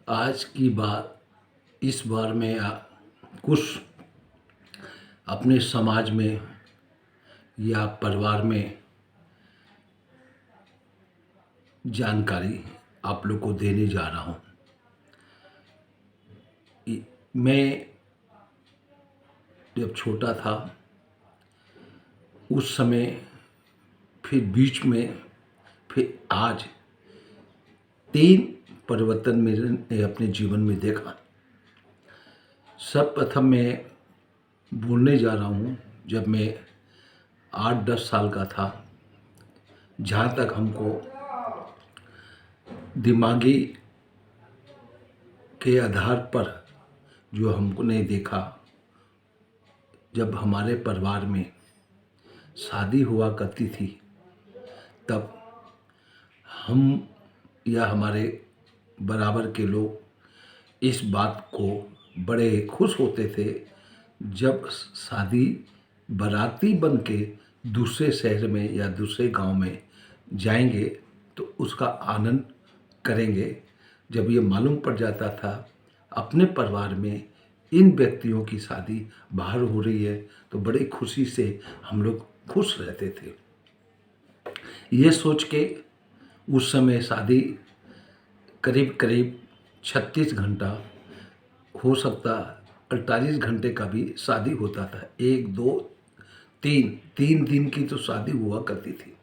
आज की बात इस बार मैं कुछ अपने समाज में या परिवार में जानकारी आप लोग को देने जा रहा हूँ। मैं जब छोटा था उस समय, फिर बीच में, फिर आज 3 परिवर्तन मैंने अपने जीवन में देखा। सर्वप्रथम मैं बोलने जा रहा हूँ जब मैं 8-10 साल का था। जहाँ तक हमको दिमागी के आधार पर जो हमने देखा, जब हमारे परिवार में शादी हुआ करती थी तब हम या हमारे बराबर के लोग इस बात को बड़े खुश होते थे जब शादी बाराती बन के दूसरे शहर में या दूसरे गांव में जाएंगे तो उसका आनंद करेंगे। जब ये मालूम पड़ जाता था अपने परिवार में इन व्यक्तियों की शादी बाहर हो रही है तो बड़ी खुशी से हम लोग खुश रहते थे। ये सोच के उस समय शादी करीब करीब 36 घंटा, हो सकता 48 घंटे का भी शादी होता था। 1, 2, 3 दिन की तो शादी हुआ करती थी।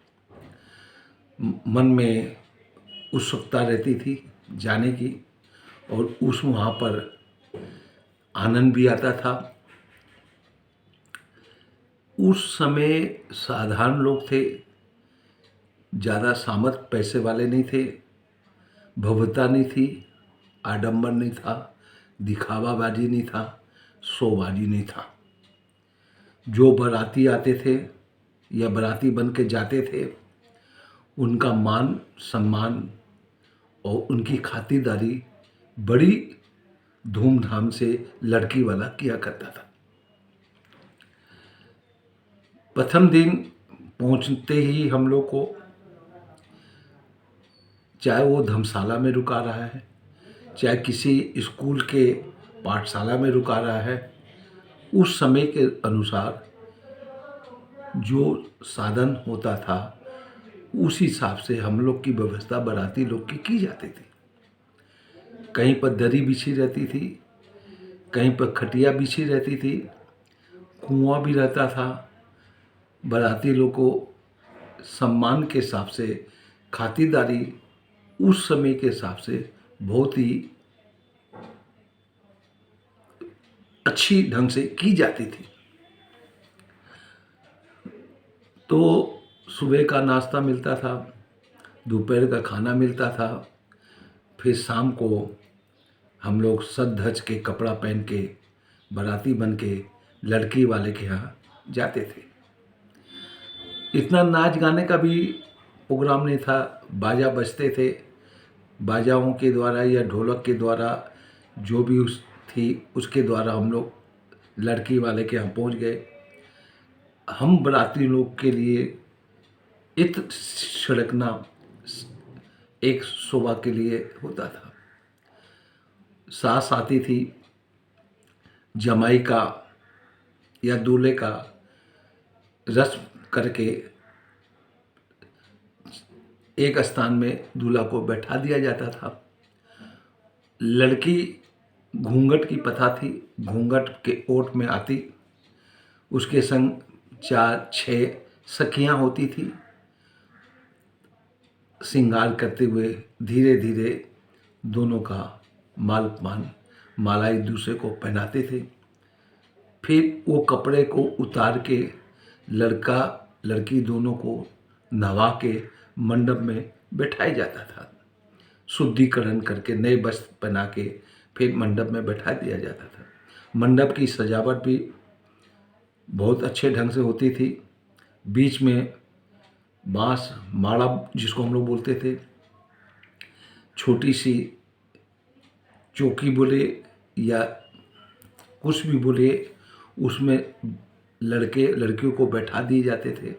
मन में उत्सुकता रहती थी जाने की और वहाँ पर आनंद भी आता था। उस समय साधारण लोग थे, ज़्यादा सामर्थ पैसे वाले नहीं थे, भव्यता नहीं थी, आडंबर नहीं था, दिखावाबाजी नहीं था, शोबाजी नहीं था। जो बाराती आते थे या बाराती बन के जाते थे उनका मान सम्मान और उनकी खातिरदारी बड़ी धूमधाम से लड़की वाला किया करता था। प्रथम दिन पहुंचते ही हम लोग को, चाहे वो धर्मशाला में रुका रहा है, चाहे किसी स्कूल के पाठशाला में रुका रहा है, उस समय के अनुसार जो साधन होता था उस हिसाब से हम लोग की व्यवस्था बाराती लोग की जाती थी। कहीं पर दरी बिछी रहती थी, कहीं पर खटिया बिछी रहती थी, कुआं भी रहता था। बाराती लोग को सम्मान के हिसाब से खातिरदारी उस समय के हिसाब से बहुत ही अच्छी ढंग से की जाती थी। तो सुबह का नाश्ता मिलता था, दोपहर का खाना मिलता था, फिर शाम को हम लोग सज धज के कपड़ा पहन के बाराती बन के लड़की वाले के यहाँ जाते थे। इतना नाच गाने का भी प्रोग्राम नहीं था, बाजा बजते थे। बाजाओं के द्वारा या ढोलक के द्वारा जो भी उसके द्वारा हम लोग लड़की वाले के यहाँ पहुँच गए। हम बाराती लोग के लिए इत्र छिड़कना एक शोभा के लिए होता था। सास आती थी, जमाई का या दूल्हे का रस्म करके एक स्थान में दूल्हा को बैठा दिया जाता था। लड़की घूंघट की प्रथा थी, घूंघट के ओट में आती, उसके संग 4-6 सखियां होती थी। श्रृंगार करते हुए धीरे धीरे दोनों का माला एक दूसरे को पहनाते थे। फिर वो कपड़े को उतार के लड़का लड़की दोनों को नहवा के मंडप में बैठाया जाता था। शुद्धिकरण करके नए वस्त्र पहना के फिर मंडप में बैठा दिया जाता था। मंडप की सजावट भी बहुत अच्छे ढंग से होती थी। बीच में बांस माड़ा जिसको हम लोग बोलते थे, छोटी सी चौकी बोले या कुछ भी बोले, उसमें लड़के लड़कियों को बैठा दिए जाते थे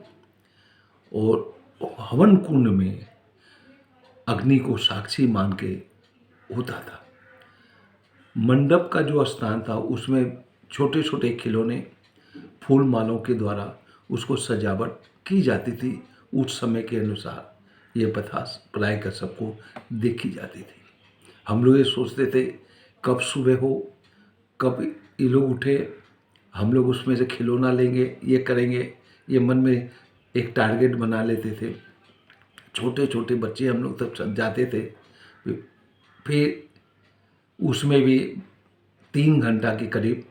और हवन कुंड में अग्नि को साक्षी मान के होता था। मंडप का जो स्थान था उसमें छोटे छोटे खिलौने फूल मालों के द्वारा उसको सजावट की जाती थी। उस समय के अनुसार ये प्रथा प्राय कर सबको देखी जाती थी। हम लोग ये सोचते थे कब सुबह हो, कब ये लोग उठे, हम लोग उसमें से खिलौना लेंगे, ये करेंगे, ये मन में एक टारगेट बना लेते थे। छोटे छोटे बच्चे हम लोग तब जाते थे। फिर उसमें भी 3 घंटा के करीब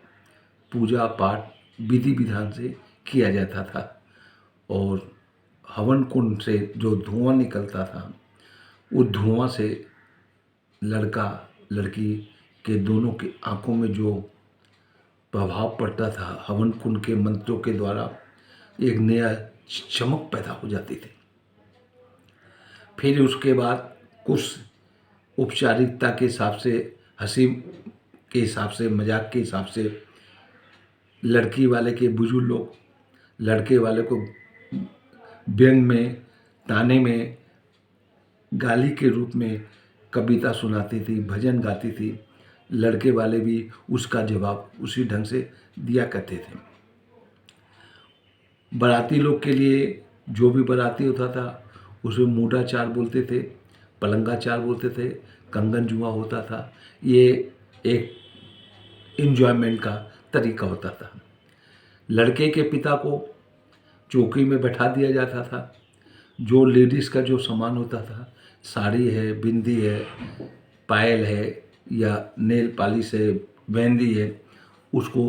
पूजा पाठ विधि विधान से किया जाता था और हवन कुंड से जो धुआं निकलता था उस धुआं से लड़का लड़की के दोनों की आंखों में जो प्रभाव पड़ता था हवन कुंड के मंत्रों के द्वारा एक नया चमक पैदा हो जाती थी। फिर उसके बाद कुछ औपचारिकता के हिसाब से, हंसी के हिसाब से, मजाक के हिसाब से लड़की वाले के बुजुर्ग लोग लड़के वाले को व्यंग में, ताने में, गाली के रूप में कविता सुनाती थी, भजन गाती थी। लड़के वाले भी उसका जवाब उसी ढंग से दिया करते थे। बाराती लोग के लिए जो भी बाराती होता था उसमें मूडाचार बोलते थे, पलंगाचार बोलते थे, कंगन जुआ होता था। ये एक एंजॉयमेंट का तरीका होता था। लड़के के पिता को चौकी में बैठा दिया जाता था। जो लेडीज़ का जो सामान होता था, साड़ी है, बिंदी है, पायल है या नेल पॉलिश है, मेहंदी है, उसको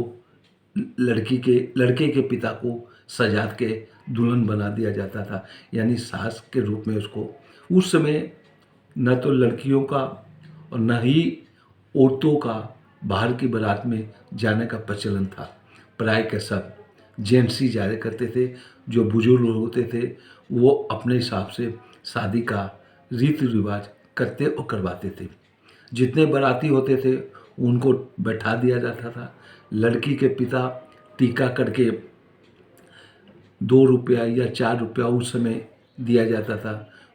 लड़के के पिता को सजा के दुल्हन बना दिया जाता था, यानी सास के रूप में उसको। उस समय न तो लड़कियों का और न ही औरतों का बाहर की बारात में जाने का प्रचलन था। प्राय के सब जेंट्स ही जाया करते थे। जो बुजुर्ग लोग होते थे वो अपने हिसाब से शादी का रीति रिवाज करते और करवाते थे। जितने बाराती होते थे उनको बैठा दिया जाता था। लड़की के पिता टीका करके 2 रुपया या 4 रुपया उस समय दिया जाता था।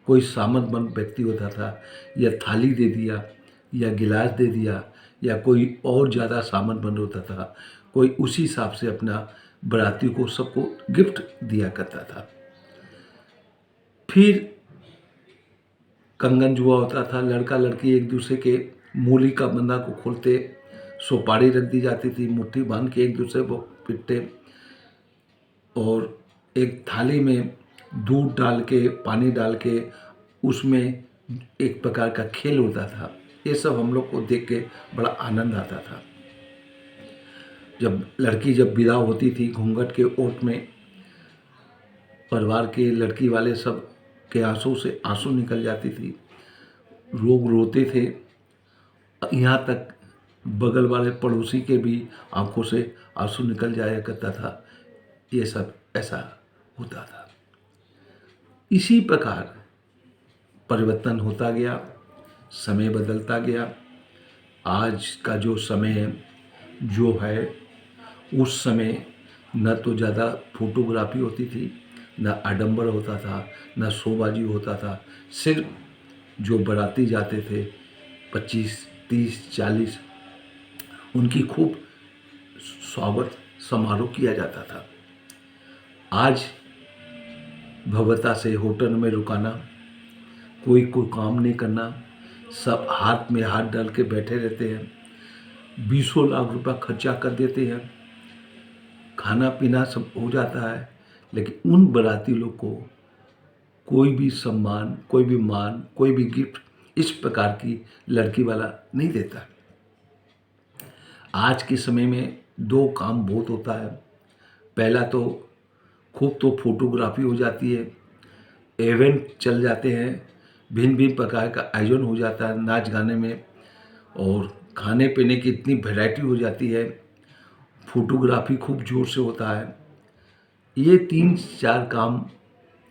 कोई सामर्थ्यवान व्यक्ति होता था या थाली दे दिया या गिलास दे दिया या कोई और ज़्यादा सामर्थ्यवान होता था, कोई उसी हिसाब से अपना बाराती को सबको गिफ्ट दिया करता था। फिर कंगन जुआ होता था। लड़का लड़की एक दूसरे के मूली का बंधा को खोलते, सुपारी रख दी जाती थी, मुट्ठी बांध के एक दूसरे को पीटते और एक थाली में दूध डाल के, पानी डाल के उसमें एक प्रकार का खेल होता था। ये सब हम लोग को देख के बड़ा आनंद आता था। जब लड़की विदा होती थी घूंघट के ओट में, परिवार के लड़की वाले सब के आंसू से आंसू निकल जाती थी। लोग रोते थे। यहाँ तक बगल वाले पड़ोसी के भी आंखों से आंसू निकल जाया करता था। ये सब ऐसा होता था। इसी प्रकार परिवर्तन होता गया, समय बदलता गया। आज का जो समय जो है, उस समय न तो ज़्यादा फोटोग्राफी होती थी, न आडंबर होता था, न शोबाजी होता था। सिर्फ जो बाराती जाते थे 25, 30, 40, उनकी खूब स्वागत समारोह किया जाता था। आज भव्यता से होटल में रुकाना, कोई काम नहीं करना, सब हाथ में हाथ डाल के बैठे रहते हैं। 20 लाख रुपया खर्चा कर देते हैं, खाना पीना सब हो जाता है, लेकिन उन बाराती लोग को कोई भी सम्मान, कोई भी मान, कोई भी गिफ्ट इस प्रकार की लड़की वाला नहीं देता। आज के समय में 2 काम बहुत होता है। पहला तो खूब तो फोटोग्राफी हो जाती है, इवेंट चल जाते हैं, भिन्न भिन्न प्रकार का आयोजन हो जाता है नाच गाने में, और खाने पीने की इतनी वैरायटी हो जाती है, फोटोग्राफी खूब जोर से होता है। ये 3-4 काम,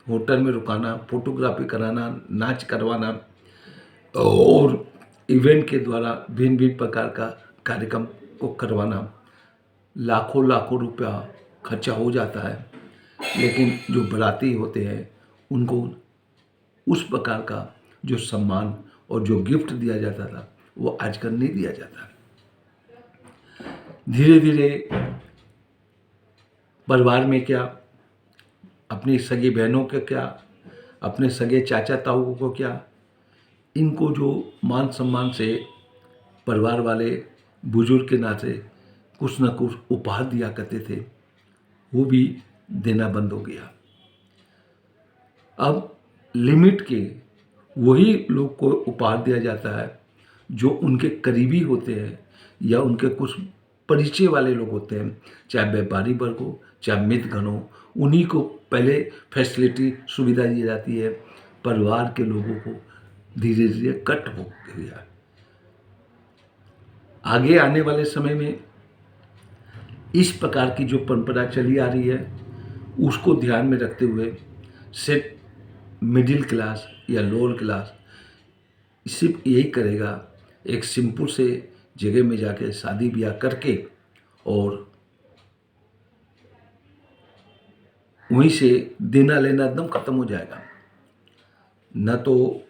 होटल में रुकाना, फोटोग्राफी कराना, नाच करवाना और इवेंट के द्वारा भिन्न भिन्न प्रकार का कार्यक्रम को करवाना, लाखों लाखों रुपया खर्चा हो जाता है। लेकिन जो बाराती होते हैं उनको उस प्रकार का जो सम्मान और जो गिफ्ट दिया जाता था वो आजकल नहीं दिया जाता। धीरे धीरे परिवार में क्या, अपनी सगी बहनों के क्या, अपने सगे चाचा ताऊ को क्या, इनको जो मान सम्मान से परिवार वाले बुजुर्ग के नाते कुछ न कुछ उपहार दिया करते थे, वो भी देना बंद हो गया। अब लिमिट के वही लोग को उपहार दिया जाता है जो उनके करीबी होते हैं या उनके कुछ परिचय वाले लोग होते हैं, चाहे व्यापारी वर्ग हो चाहे मित्रगण हो, उन्हीं को पहले फैसिलिटी सुविधा दी जाती है। परिवार के लोगों को धीरे धीरे कट हो गया। आगे आने वाले समय में इस प्रकार की जो परंपरा चली आ रही है उसको ध्यान में रखते हुए सिर्फ मिडिल क्लास या लोअर क्लास सिर्फ यही करेगा, एक सिंपल से जगह में जाके शादी ब्याह करके और वहीं से देना लेना एकदम ख़त्म हो जाएगा। न तो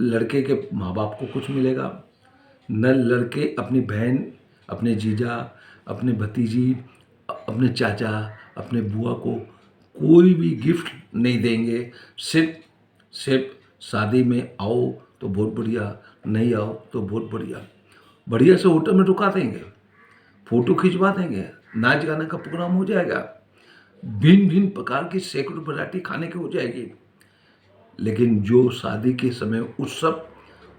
लड़के के माँ बाप को कुछ मिलेगा, न लड़के अपनी बहन, अपने जीजा, अपने भतीजी, अपने चाचा, अपने बुआ को कोई भी गिफ्ट नहीं देंगे। सिर्फ शादी में आओ तो बहुत बढ़िया, नहीं आओ तो बहुत बढ़िया, बढ़िया से होटल में रुका देंगे, फ़ोटो खिंचवा देंगे, नाच गाने का प्रोग्राम हो जाएगा, भिन्न भिन्न प्रकार की सैकड़ों वैरायटी खाने की हो जाएगी। लेकिन जो शादी के समय उत्सव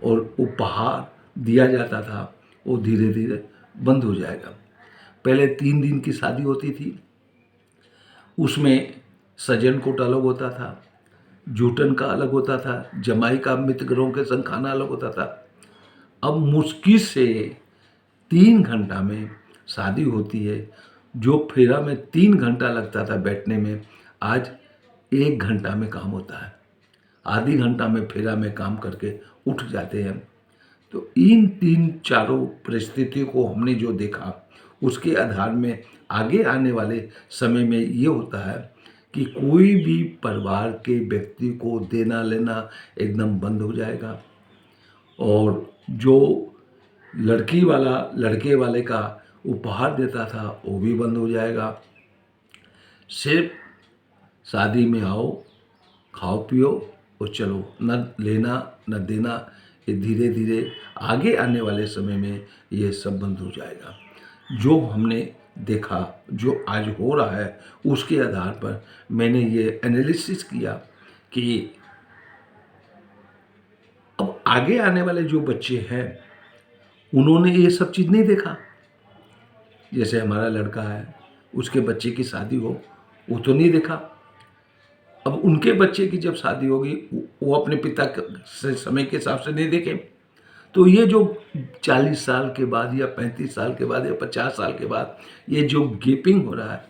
और उपहार दिया जाता था वो धीरे धीरे बंद हो जाएगा। पहले 3 दिन की शादी होती थी, उसमें सजन कोट अलग होता था, जूटन का अलग होता था, जमाई का मित्रगणों के संग खाना अलग होता था। अब मुश्किल से 3 घंटा में शादी होती है। जो फेरा में 3 घंटा लगता था बैठने में, आज 1 घंटा में काम होता है। आधी घंटा में फेरा में काम करके उठ जाते हैं। तो इन 3-4 परिस्थितियों को हमने जो देखा, उसके आधार में आगे आने वाले समय में ये होता है कि कोई भी परिवार के व्यक्ति को देना लेना एकदम बंद हो जाएगा और जो लड़की वाला लड़के वाले का उपहार देता था वो भी बंद हो जाएगा। सिर्फ शादी में आओ, खाओ पियो और चलो, न लेना न देना। ये धीरे धीरे आगे आने वाले समय में ये सब बंद हो जाएगा। जो हमने देखा, जो आज हो रहा है, उसके आधार पर मैंने ये एनालिसिस किया कि अब आगे आने वाले जो बच्चे हैं उन्होंने ये सब चीज़ नहीं देखा। जैसे हमारा लड़का है, उसके बच्चे की शादी हो, वो तो नहीं देखा। अब उनके बच्चे की जब शादी होगी वो अपने पिता से समय के हिसाब से नहीं देखे। तो ये जो 40 साल के बाद या 35 साल के बाद या 50 साल के बाद ये जो गैपिंग हो रहा है,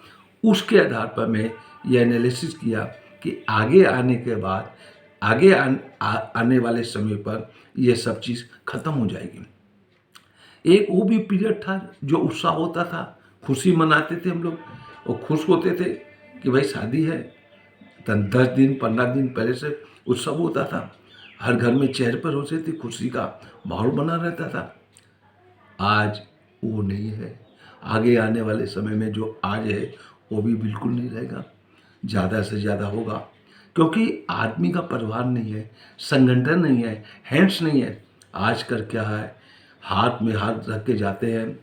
उसके आधार पर मैं ये एनालिसिस किया कि आगे आने के बाद आगे आने वाले समय पर ये सब चीज़ खत्म हो जाएगी। एक वो भी पीरियड था जो उत्साह होता था, खुशी मनाते थे हम लोग और खुश होते थे कि भाई शादी है। 10 दिन 15 दिन पहले से उत्सव होता था, हर घर में चेहरे पर होती थी, खुशी का माहौल बना रहता था। आज वो नहीं है। आगे आने वाले समय में जो आज है वो भी बिल्कुल नहीं रहेगा, ज़्यादा से ज़्यादा होगा, क्योंकि आदमी का परिवार नहीं है, संगठन नहीं है, हैंड्स नहीं है। आजकल क्या है, हाथ में हाथ रख के जाते हैं,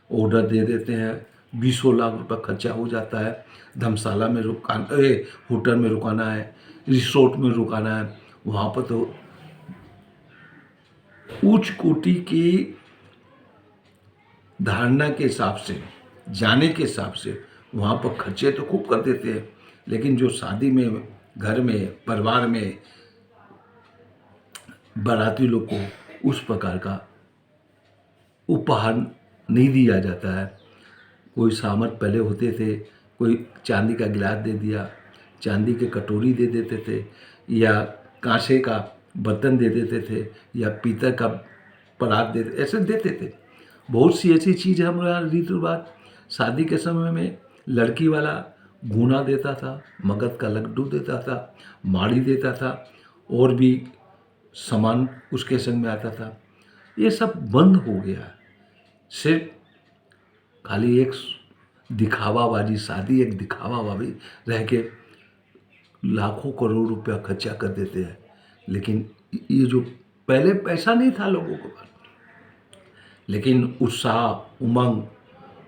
ऑर्डर दे देते हैं, 20 लाख रुपए खर्चा हो जाता है। धर्मशाला में होटल में रुकाना है, रिसोर्ट में रुकाना है, वहाँ पर तो उच्च कोटि की धारणा के हिसाब से, जाने के हिसाब से वहाँ पर खर्चे तो खूब कर देते हैं। लेकिन जो शादी में, घर में, परिवार में बाराती लोग को उस प्रकार का उपहार नहीं दिया जाता है। कोई सामर्थ पहले होते थे, कोई चांदी का गिलास दे दिया, चांदी के कटोरी दे देते थे, या कांसे का बर्तन दे देते थे, या पीतल का परात दे ऐसे देते थे। बहुत सी ऐसी चीज़ है हमारे यहाँ रीति रिवाज। शादी के समय में लड़की वाला गूना देता था, मगध का लड्डू देता था, माड़ी देता था, और भी सामान उसके संग में आता था। ये सब बंद हो गया। सिर्फ खाली एक दिखावाबाजी, शादी एक दिखावाबाजी रह के लाखों करोड़ रुपया खर्चा कर देते हैं। लेकिन ये जो पहले पैसा नहीं था लोगों के पास, लेकिन उत्साह, उमंग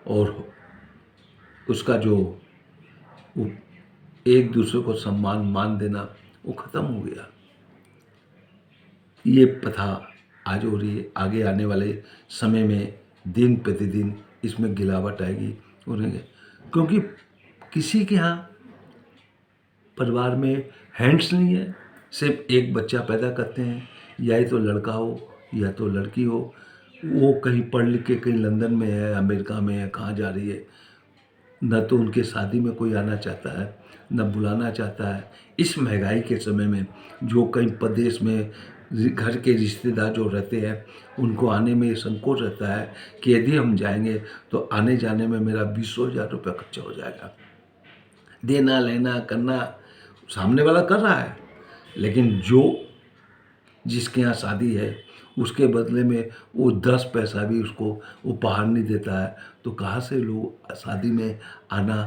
और उसका जो वो एक दूसरे को सम्मान मान देना वो ख़त्म हो गया। ये प्रथा आज हो रही है, आगे आने वाले समय में दिन प्रतिदिन इसमें गिरावट आएगी। क्योंकि किसी के यहाँ परिवार में हैंड्स नहीं है, सिर्फ एक बच्चा पैदा करते हैं, या तो लड़का हो या तो लड़की हो, वो कहीं पढ़ लिख के कहीं लंदन में है, अमेरिका में है, कहाँ जा रही है, न तो उनके शादी में कोई आना चाहता है, न बुलाना चाहता है। इस महंगाई के समय में जो कहीं प्रदेश में घर के रिश्तेदार जो रहते हैं, उनको आने में संकोच रहता है कि यदि हम जाएंगे तो आने जाने में मेरा 20,000 रुपया खर्चा हो जाएगा। देना लेना करना सामने वाला कर रहा है, लेकिन जो जिसके यहाँ शादी है उसके बदले में वो 10 पैसा भी उसको उपहार नहीं देता है, तो कहाँ से लोग शादी में आना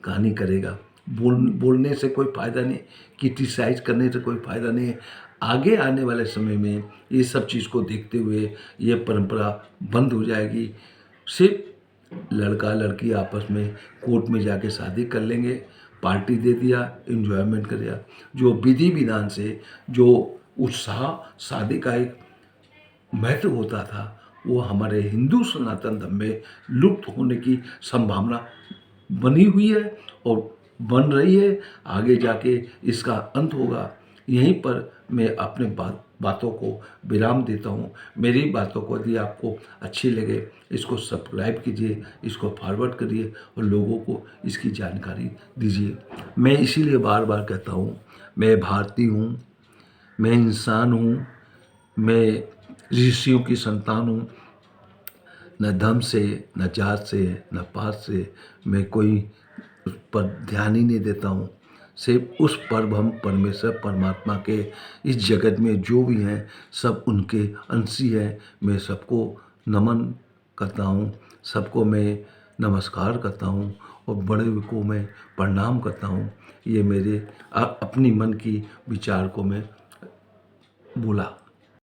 कहानी करेगा। बोलने से कोई फ़ायदा नहीं, क्रिटिसाइज करने से कोई फ़ायदा नहीं है। आगे आने वाले समय में ये सब चीज़ को देखते हुए ये परंपरा बंद हो जाएगी। सिर्फ लड़का लड़की आपस में कोर्ट में जाके शादी कर लेंगे, पार्टी दे दिया, एंजॉयमेंट कर दिया। जो विधि विधान से जो उत्साह शादी का एक महत्व होता था, वो हमारे हिंदू सनातन धर्म में लुप्त होने की संभावना बनी हुई है और बन रही है। आगे जाके इसका अंत होगा। यहीं पर मैं अपने बातों को विराम देता हूँ। मेरी बातों को यदि आपको अच्छी लगे, इसको सब्सक्राइब कीजिए, इसको फॉरवर्ड करिए और लोगों को इसकी जानकारी दीजिए। मैं इसीलिए बार बार कहता हूँ, मैं भारतीय हूँ, मैं इंसान हूँ, मैं ऋषियों की संतान हूँ। न धर्म से, न जात से, न पात से मैं कोई उस पर ध्यान ही नहीं देता हूँ। सिर्फ उस परम परमेश्वर परमात्मा के इस जगत में जो भी हैं सब उनके अंशी हैं। मैं सबको नमन करता हूँ, सबको मैं नमस्कार करता हूँ और बड़े को मैं प्रणाम करता हूँ। ये मेरे अपनी मन की विचार को मैं बोला।